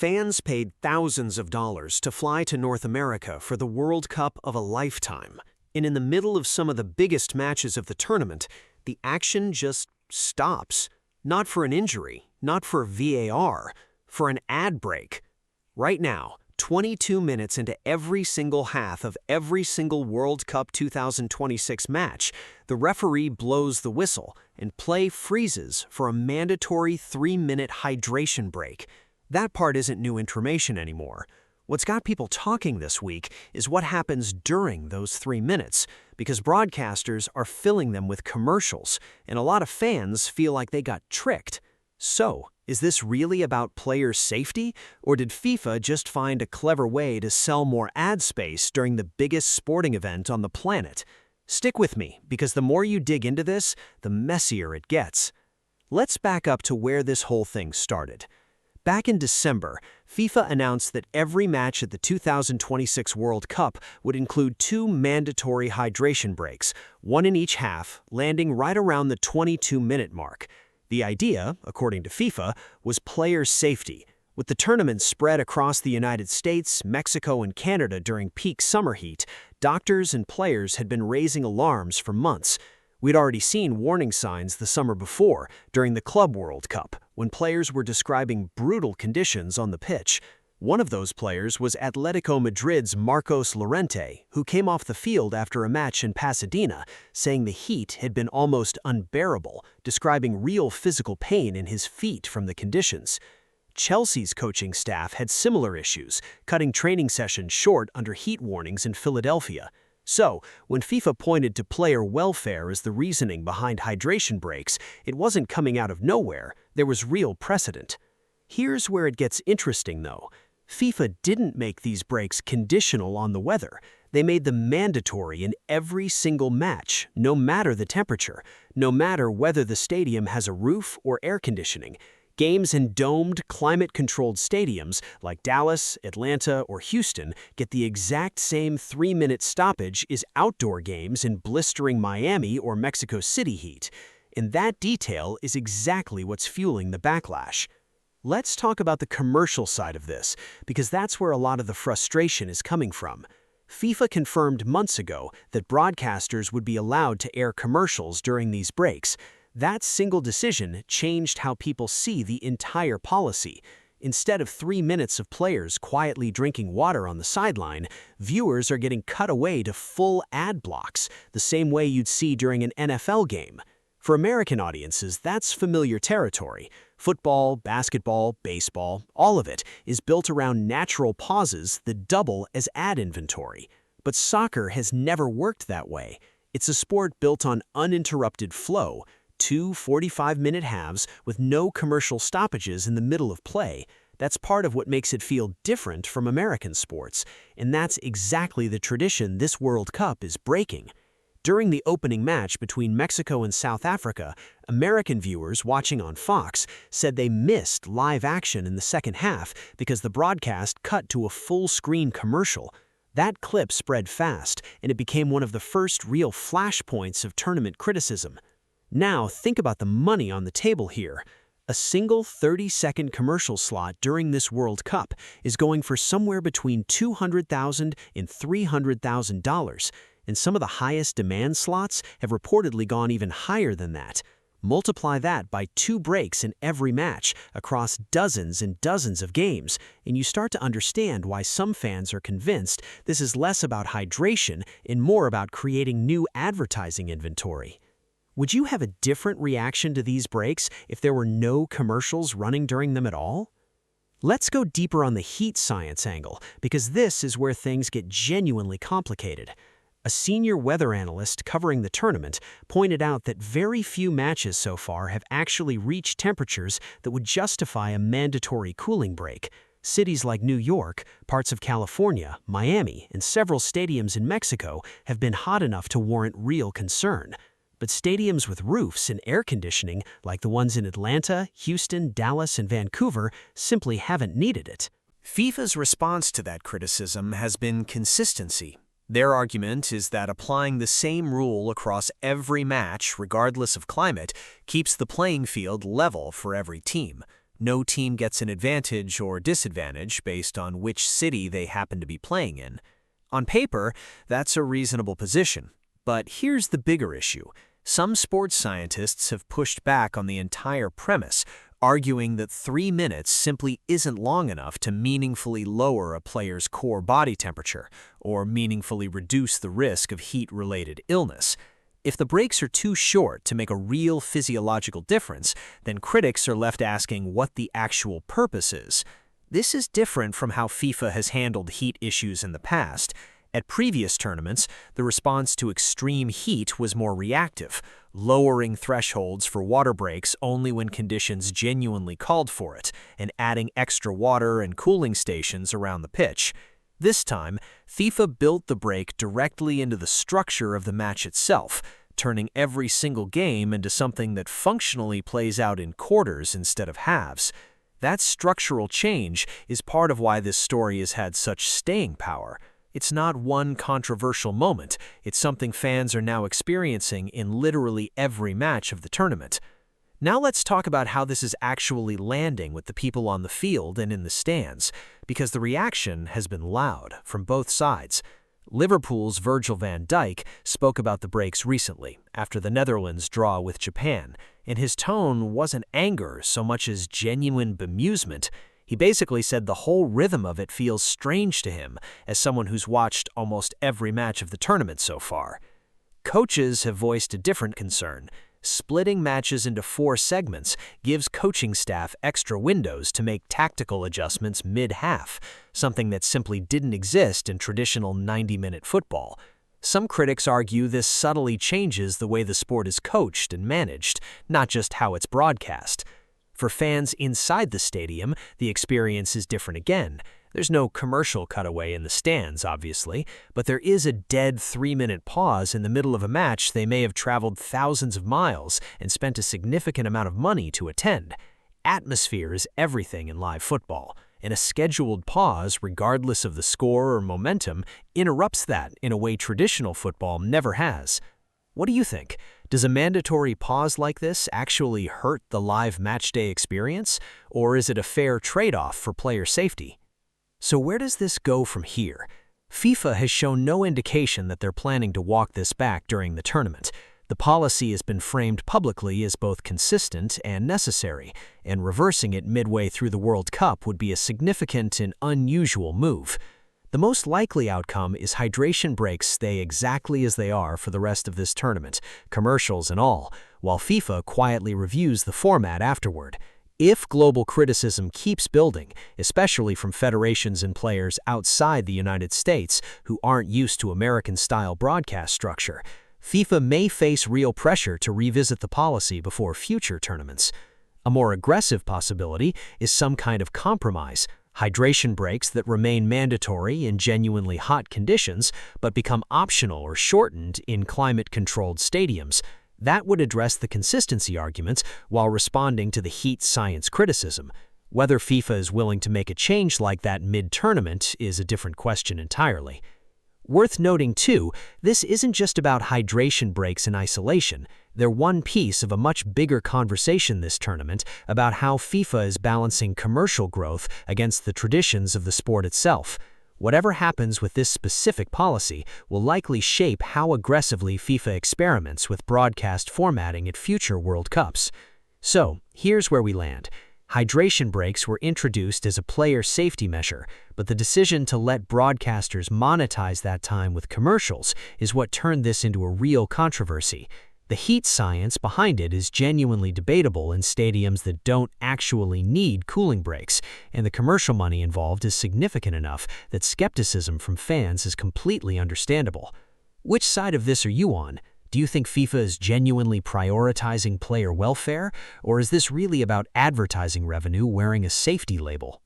Fans paid thousands of dollars to fly to North America for the World Cup of a lifetime. And in the middle of some of the biggest matches of the tournament, the action just stops. Not for an injury, not for VAR, for an ad break. Right now, 22 minutes into every single half of every single World Cup 2026 match, the referee blows the whistle and play freezes for a mandatory 3-minute hydration break. That part isn't new information anymore. What's got people talking this week is what happens during those 3 minutes, because broadcasters are filling them with commercials, and a lot of fans feel like they got tricked. So, is this really about player safety, or did FIFA just find a clever way to sell more ad space during the biggest sporting event on the planet? Stick with me, because the more you dig into this, the messier it gets. Let's back up to where this whole thing started. Back in December, FIFA announced that every match at the 2026 World Cup would include 2 mandatory hydration breaks, one in each half, landing right around the 22-minute mark. The idea, according to FIFA, was player safety. With the tournament spread across the United States, Mexico, and Canada during peak summer heat, doctors and players had been raising alarms for months. We'd already seen warning signs the summer before, during the Club World Cup, when players were describing brutal conditions on the pitch. One of those players was Atletico Madrid's Marcos Llorente, who came off the field after a match in Pasadena, saying the heat had been almost unbearable, describing real physical pain in his feet from the conditions. Chelsea's coaching staff had similar issues, cutting training sessions short under heat warnings in Philadelphia. So, when FIFA pointed to player welfare as the reasoning behind hydration breaks, it wasn't coming out of nowhere, there was real precedent. Here's where it gets interesting though. FIFA didn't make these breaks conditional on the weather. They made them mandatory in every single match, no matter the temperature, no matter whether the stadium has a roof or air conditioning. Games in domed, climate-controlled stadiums like Dallas, Atlanta, or Houston get the exact same 3-minute stoppage as outdoor games in blistering Miami or Mexico City heat. And that detail is exactly what's fueling the backlash. Let's talk about the commercial side of this, because that's where a lot of the frustration is coming from. FIFA confirmed months ago that broadcasters would be allowed to air commercials during these breaks. That single decision changed how people see the entire policy. Instead of 3 minutes of players quietly drinking water on the sideline, viewers are getting cut away to full ad blocks, the same way you'd see during an NFL game. For American audiences, that's familiar territory. Football, basketball, baseball, all of it is built around natural pauses that double as ad inventory. But soccer has never worked that way. It's a sport built on uninterrupted flow, 2 45-minute halves with no commercial stoppages in the middle of play. That's part of what makes it feel different from American sports, and that's exactly the tradition this World Cup is breaking. During the opening match between Mexico and South Africa, American viewers watching on Fox said they missed live action in the second half because the broadcast cut to a full-screen commercial. That clip spread fast, and it became one of the first real flashpoints of tournament criticism. Now, think about the money on the table here. A single 30-second commercial slot during this World Cup is going for somewhere between $200,000 and $300,000, and some of the highest demand slots have reportedly gone even higher than that. Multiply that by 2 breaks in every match across dozens and dozens of games, and you start to understand why some fans are convinced this is less about hydration and more about creating new advertising inventory. Would you have a different reaction to these breaks if there were no commercials running during them at all? Let's go deeper on the heat science angle, because this is where things get genuinely complicated. A senior weather analyst covering the tournament pointed out that very few matches so far have actually reached temperatures that would justify a mandatory cooling break. Cities like New York, parts of California, Miami, and several stadiums in Mexico have been hot enough to warrant real concern. But stadiums with roofs and air conditioning, like the ones in Atlanta, Houston, Dallas, and Vancouver, simply haven't needed it. FIFA's response to that criticism has been consistency. Their argument is that applying the same rule across every match, regardless of climate, keeps the playing field level for every team. No team gets an advantage or disadvantage based on which city they happen to be playing in. On paper, that's a reasonable position. But here's the bigger issue. Some sports scientists have pushed back on the entire premise, arguing that 3 minutes simply isn't long enough to meaningfully lower a player's core body temperature or meaningfully reduce the risk of heat-related illness. If the breaks are too short to make a real physiological difference, then critics are left asking what the actual purpose is. This is different from how FIFA has handled heat issues in the past. At previous tournaments, the response to extreme heat was more reactive, lowering thresholds for water breaks only when conditions genuinely called for it, and adding extra water and cooling stations around the pitch. This time, FIFA built the break directly into the structure of the match itself, turning every single game into something that functionally plays out in quarters instead of halves. That structural change is part of why this story has had such staying power. It's not one controversial moment, it's something fans are now experiencing in literally every match of the tournament. Now let's talk about how this is actually landing with the people on the field and in the stands, because the reaction has been loud from both sides. Liverpool's Virgil van Dijk spoke about the breaks recently, after the Netherlands' draw with Japan, and his tone wasn't anger so much as genuine bemusement. He basically said the whole rhythm of it feels strange to him, as someone who's watched almost every match of the tournament so far. Coaches have voiced a different concern. Splitting matches into 4 segments gives coaching staff extra windows to make tactical adjustments mid-half, something that simply didn't exist in traditional 90-minute football. Some critics argue this subtly changes the way the sport is coached and managed, not just how it's broadcast. For fans inside the stadium, the experience is different again. There's no commercial cutaway in the stands, obviously, but there is a dead 3-minute pause in the middle of a match they may have traveled thousands of miles and spent a significant amount of money to attend. Atmosphere is everything in live football, and a scheduled pause, regardless of the score or momentum, interrupts that in a way traditional football never has. What do you think? Does a mandatory pause like this actually hurt the live matchday experience, or is it a fair trade-off for player safety? So where does this go from here? FIFA has shown no indication that they're planning to walk this back during the tournament. The policy has been framed publicly as both consistent and necessary, and reversing it midway through the World Cup would be a significant and unusual move. The most likely outcome is hydration breaks stay exactly as they are for the rest of this tournament, commercials and all, while FIFA quietly reviews the format afterward. If global criticism keeps building, especially from federations and players outside the United States who aren't used to American-style broadcast structure, FIFA may face real pressure to revisit the policy before future tournaments. A more aggressive possibility is some kind of compromise, hydration breaks that remain mandatory in genuinely hot conditions but become optional or shortened in climate-controlled stadiums. That would address the consistency arguments while responding to the heat science criticism. Whether FIFA is willing to make a change like that mid-tournament is a different question entirely. Worth noting, too, this isn't just about hydration breaks in isolation. They're one piece of a much bigger conversation this tournament about how FIFA is balancing commercial growth against the traditions of the sport itself. Whatever happens with this specific policy will likely shape how aggressively FIFA experiments with broadcast formatting at future World Cups. So, here's where we land. Hydration breaks were introduced as a player safety measure, but the decision to let broadcasters monetize that time with commercials is what turned this into a real controversy. The heat science behind it is genuinely debatable in stadiums that don't actually need cooling breaks, and the commercial money involved is significant enough that skepticism from fans is completely understandable. Which side of this are you on? Do you think FIFA is genuinely prioritizing player welfare, or is this really about advertising revenue wearing a safety label?